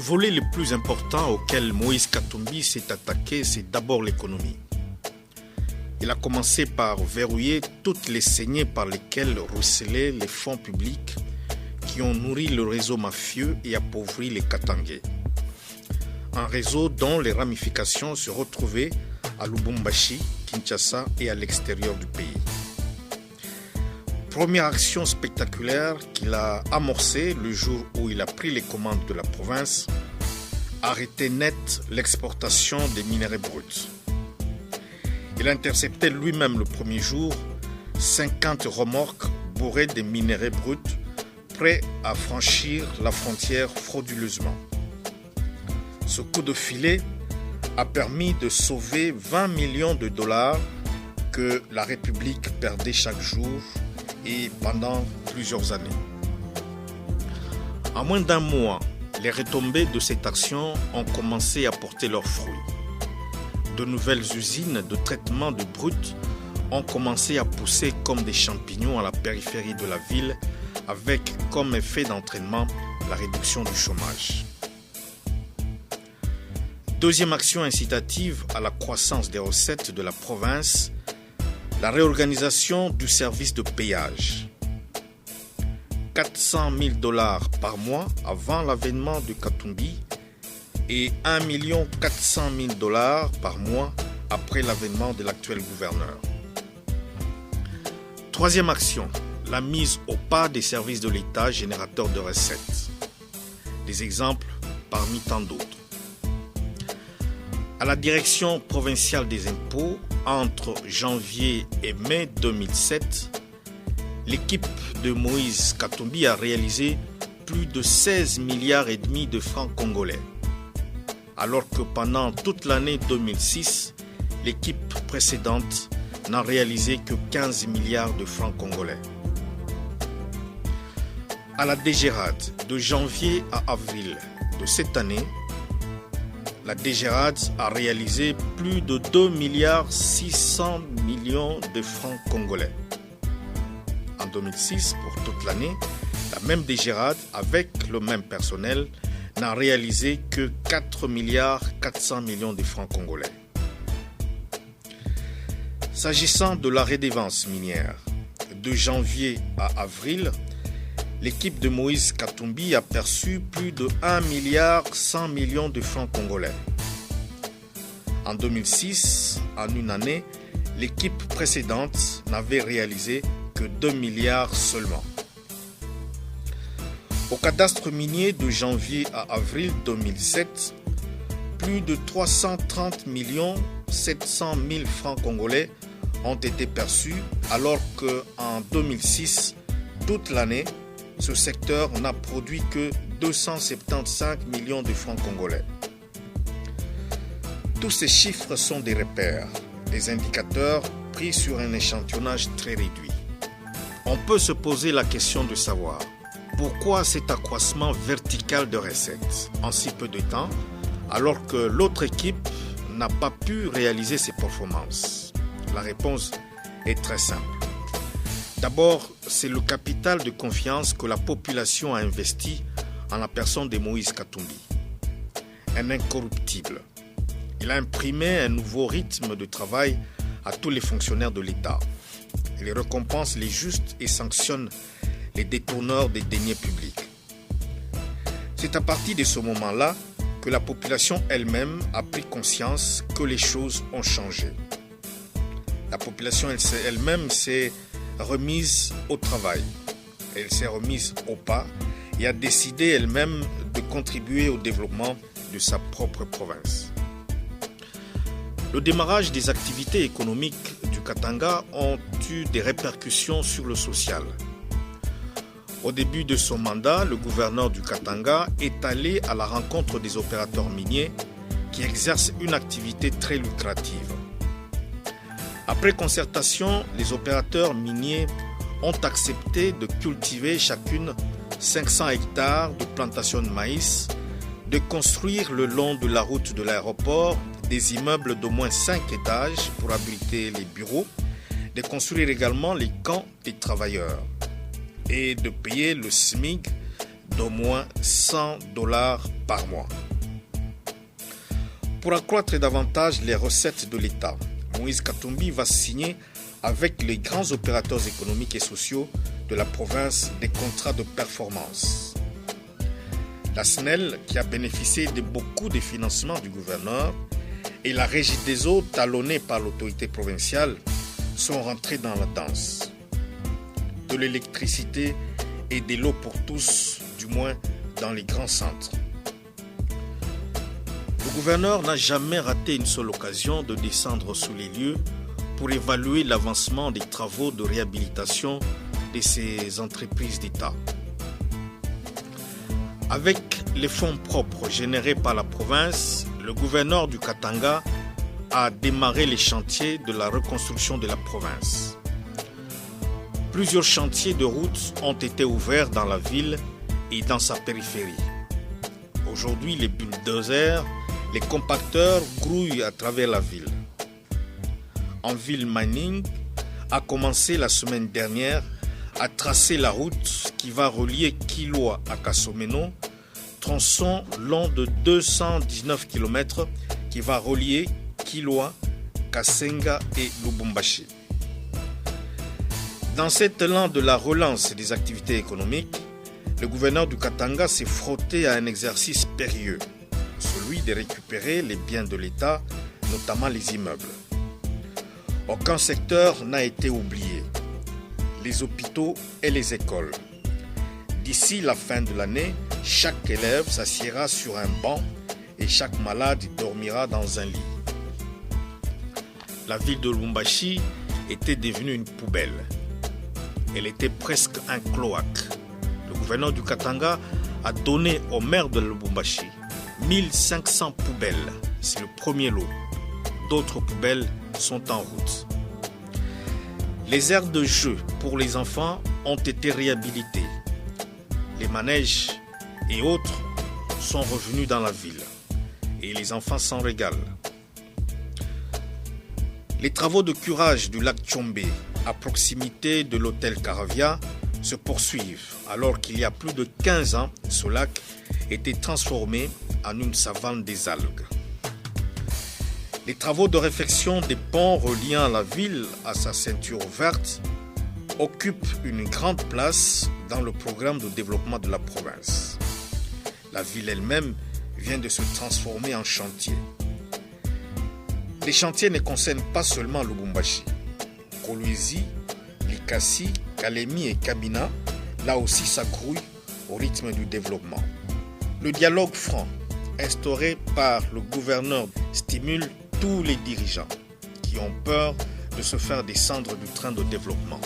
volet le plus important auquel Moïse Katumbi s'est attaqué, c'est d'abord l'économie. Il a commencé par verrouiller toutes les saignées par lesquelles ruisselaient les fonds publics qui ont nourri le réseau mafieux et appauvri les Katangais. Un réseau dont les ramifications se retrouvaient à Lubumbashi, Kinshasa et à l'extérieur du pays. Première action spectaculaire qu'il a amorcée le jour où il a pris les commandes de la province, arrêter net l'exportation des minerais bruts. Il a intercepté lui-même le premier jour 50 remorques bourrées de minerais bruts prêts à franchir la frontière frauduleusement. Ce coup de filet a permis de sauver 20 millions de dollars que la République perdait chaque jour et pendant plusieurs années. En moins d'un mois, les retombées de cette action ont commencé à porter leurs fruits. De nouvelles usines de traitement de brut ont commencé à pousser comme des champignons à la périphérie de la ville, avec comme effet d'entraînement la réduction du chômage. Deuxième action incitative à la croissance des recettes de la province, la réorganisation du service de péage. 400 000 dollars par mois avant l'avènement de Katumbi et 1 400 000 dollars par mois après l'avènement de l'actuel gouverneur. Troisième action, la mise au pas des services de l'État générateurs de recettes. Des exemples parmi tant d'autres. À la direction provinciale des impôts, entre janvier et mai 2007, l'équipe de Moïse Katumbi a réalisé plus de 16 milliards et demi de francs congolais, alors que pendant toute l'année 2006, l'équipe précédente n'a réalisé que 15 milliards de francs congolais. À la DGRAD, de janvier à avril de cette année, la DGRAD a réalisé plus de 2 milliards 600 millions de francs congolais. En 2006, pour toute l'année, la même DGRAD, avec le même personnel, n'a réalisé que 4 milliards 400 millions de francs congolais. S'agissant de la redevance minière, de janvier à avril, l'équipe de Moïse Katumbi a perçu plus de 1 milliard 100 millions de francs congolais. En 2006, en une année, l'équipe précédente n'avait réalisé que 2 milliards seulement. Au cadastre minier de janvier à avril 2007, plus de 330 700 000 francs congolais ont été perçus, alors qu'en 2006, toute l'année, ce secteur n'a produit que 275 millions de francs congolais. Tous ces chiffres sont des repères, des indicateurs pris sur un échantillonnage très réduit. On peut se poser la question de savoir pourquoi cet accroissement vertical de recettes en si peu de temps, alors que l'autre équipe n'a pas pu réaliser ses performances. La réponse est très simple. D'abord, c'est le capital de confiance que la population a investi en la personne de Moïse Katumbi. Un incorruptible. Il a imprimé un nouveau rythme de travail à tous les fonctionnaires de l'État. Il récompense les justes et sanctionne les détourneurs des deniers publics. C'est à partir de ce moment-là que la population elle-même a pris conscience que les choses ont changé. La population elle-même s'est remise au travail. Elle s'est remise au pas et a décidé elle-même de contribuer au développement de sa propre province. Le démarrage des activités économiques du Katanga ont eu des répercussions sur le social. Au début de son mandat, le gouverneur du Katanga est allé à la rencontre des opérateurs miniers qui exercent une activité très lucrative. Après concertation, les opérateurs miniers ont accepté de cultiver chacune 500 hectares de plantations de maïs, de construire le long de la route de l'aéroport des immeubles d'au moins 5 étages pour abriter les bureaux, de construire également les camps des travailleurs et de payer le SMIC d'au moins $100 par mois. Pour accroître davantage les recettes de l'État, Moïse Katumbi va signer avec les grands opérateurs économiques et sociaux de la province des contrats de performance. La SNEL, qui a bénéficié de beaucoup de financements du gouverneur, et la Régie des eaux, talonnée par l'autorité provinciale, sont rentrés dans la danse. De l'électricité et de l'eau pour tous, du moins dans les grands centres. Le gouverneur n'a jamais raté une seule occasion de descendre sous les lieux pour évaluer l'avancement des travaux de réhabilitation de ces entreprises d'État. Avec les fonds propres générés par la province, le gouverneur du Katanga a démarré les chantiers de la reconstruction de la province. Plusieurs chantiers de routes ont été ouverts dans la ville et dans sa périphérie. Aujourd'hui, les bulldozers, les compacteurs grouillent à travers la ville. Enville Mining a commencé la semaine dernière à tracer la route qui va relier Kilwa à Kasomeno, tronçon long de 219 km qui va relier Kilwa, Kasenga et Lubumbashi. Dans cet élan de la relance des activités économiques, le gouverneur du Katanga s'est frotté à un exercice périlleux, celui de récupérer les biens de l'État, notamment les immeubles. Aucun secteur n'a été oublié. Les hôpitaux et les écoles. D'ici la fin de l'année, chaque élève s'assiera sur un banc et chaque malade dormira dans un lit. La ville de Lubumbashi était devenue une poubelle. Elle était presque un cloaque. Le gouverneur du Katanga a donné au maire de Lubumbashi 1500 poubelles. C'est le premier lot. D'autres poubelles sont en route. Les aires de jeu pour les enfants ont été réhabilitées. Les manèges et autres sont revenus dans la ville et les enfants s'en régalent. Les travaux de curage du lac Tchombe à proximité de l'hôtel Caravia se poursuivent alors qu'il y a plus de 15 ans, ce lac était transformé en une savane des algues. Les travaux de réfection des ponts reliant la ville à sa ceinture verte occupent une grande place dans le programme de développement de la province. La ville elle-même vient de se transformer en chantier. Les chantiers ne concernent pas seulement Lubumbashi. Kolwezi, Likasi, Kalemi et Kabina, là aussi s'accrouillent au rythme du développement. Le dialogue franc instauré par le gouverneur stimule tous les dirigeants qui ont peur de se faire descendre du train de développement.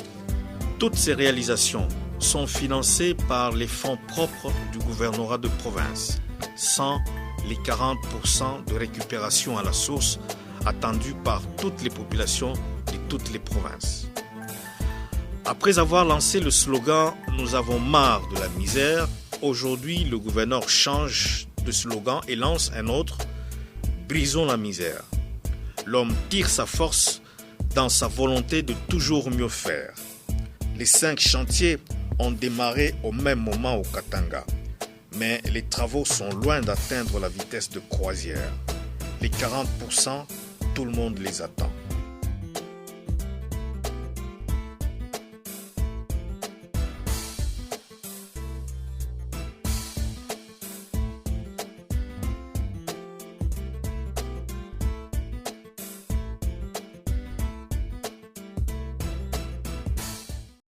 Toutes ces réalisations sont financées par les fonds propres du gouvernorat de province, sans les 40% de récupération à la source attendus par toutes les populations de toutes les provinces. Après avoir lancé le slogan « Nous avons marre de la misère », aujourd'hui le gouverneur change de slogan et lance un autre « Brisons la misère ». L'homme tire sa force dans sa volonté de toujours mieux faire. Les 5 chantiers ont démarré au même moment au Katanga, mais les travaux sont loin d'atteindre la vitesse de croisière. Les 40%, tout le monde les attend.